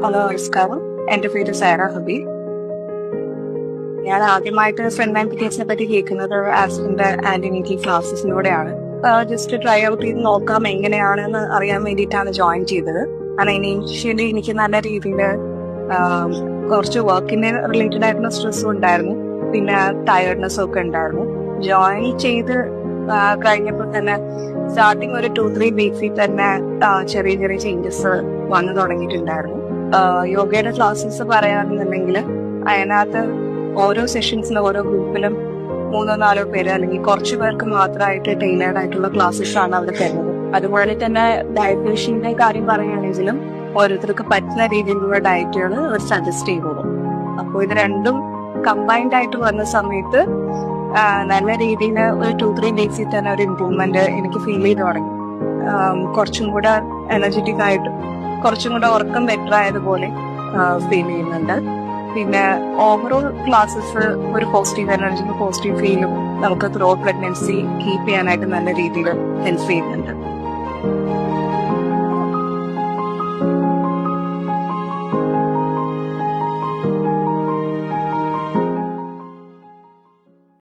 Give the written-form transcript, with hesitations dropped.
Hello നമസ്കാരം. എൻ്റെ പേര് സൈറ ഹബീബ്. ഞാൻ ആദ്യമായിട്ട് ഫ്രണ്ട് ആംബിറ്റേഴ്സിനെ പറ്റി കേൾക്കുന്നത് ആസ്പിന്റെ ആന്റിനേറ്റൽ ക്ലാസ്സസിലൂടെയാണ്. ജസ്റ്റ് ട്രൈ ഔട്ട് ചെയ്ത് നോക്കാം എങ്ങനെയാണെന്ന് അറിയാൻ വേണ്ടിയിട്ടാണ് ജോയിൻ ചെയ്തത്. കാരണം ഇനീഷ്യലി എനിക്ക് നല്ല രീതിയിൽ കുറച്ച് വർക്കിന് റിലേറ്റഡ് ആയിട്ടുള്ള സ്ട്രെസ്സും ഉണ്ടായിരുന്നു, പിന്നെ ടയർഡ്നെസ്സും ഒക്കെ ഉണ്ടായിരുന്നു. ജോയിൻ ചെയ്ത് കഴിഞ്ഞപ്പോൾ തന്നെ സ്റ്റാർട്ടിങ് ഒരു 2-3 വീക്സിൽ തന്നെ ചെറിയ ചെറിയ ചേഞ്ചസ് വന്നു തുടങ്ങിയിട്ടുണ്ടായിരുന്നു. യോഗയുടെ ക്ലാസ്സസ് പറയാണെന്നുണ്ടെങ്കിൽ അതിനകത്ത് ഓരോ സെഷൻസിലും ഓരോ ഗ്രൂപ്പിലും 3-4 പേര് അല്ലെങ്കിൽ കുറച്ച് പേർക്ക് മാത്രമായിട്ട് ടൈലേർഡ് ആയിട്ടുള്ള ക്ലാസ്സസ് ആണ് അവിടെ തരുന്നത്. അതുപോലെ തന്നെ ഡയറ്റീഷ്യന്റെ കാര്യം പറയുകയാണെങ്കിലും ഓരോരുത്തർക്ക് പറ്റുന്ന രീതിയിലുള്ള ഡയറ്റുകൾ അവർ സജസ്റ്റ് ചെയ്തോളും. അപ്പോൾ ഇത് രണ്ടും കമ്പൈൻഡ് ആയിട്ട് വന്ന സമയത്ത് നല്ല രീതിയിൽ ഒരു 2-3 ഡേയ്സിൽ തന്നെ ഒരു ഇമ്പ്രൂവ്മെന്റ് എനിക്ക് ഫീൽ ചെയ്ത് തുടങ്ങി. കുറച്ചും കൂടെ എനർജറ്റിക് ആയിട്ട് കുറച്ചും കൂടെ ഉറക്കം ബെറ്റർ ആയതുപോലെ ഫീൽ ചെയ്യുന്നുണ്ട്. പിന്നെ ഓവറോൾ ക്ലാസ്സസ് ഒരു പോസിറ്റീവ് എനർജിയും പോസിറ്റീവ് ഫീലും നമുക്ക് ത്രൂ പ്രഗ്നൻസി കീപ്പ് ചെയ്യാനായിട്ട് നല്ല രീതിയിൽ ഹെൽപ്പ് ചെയ്യുന്നുണ്ട്.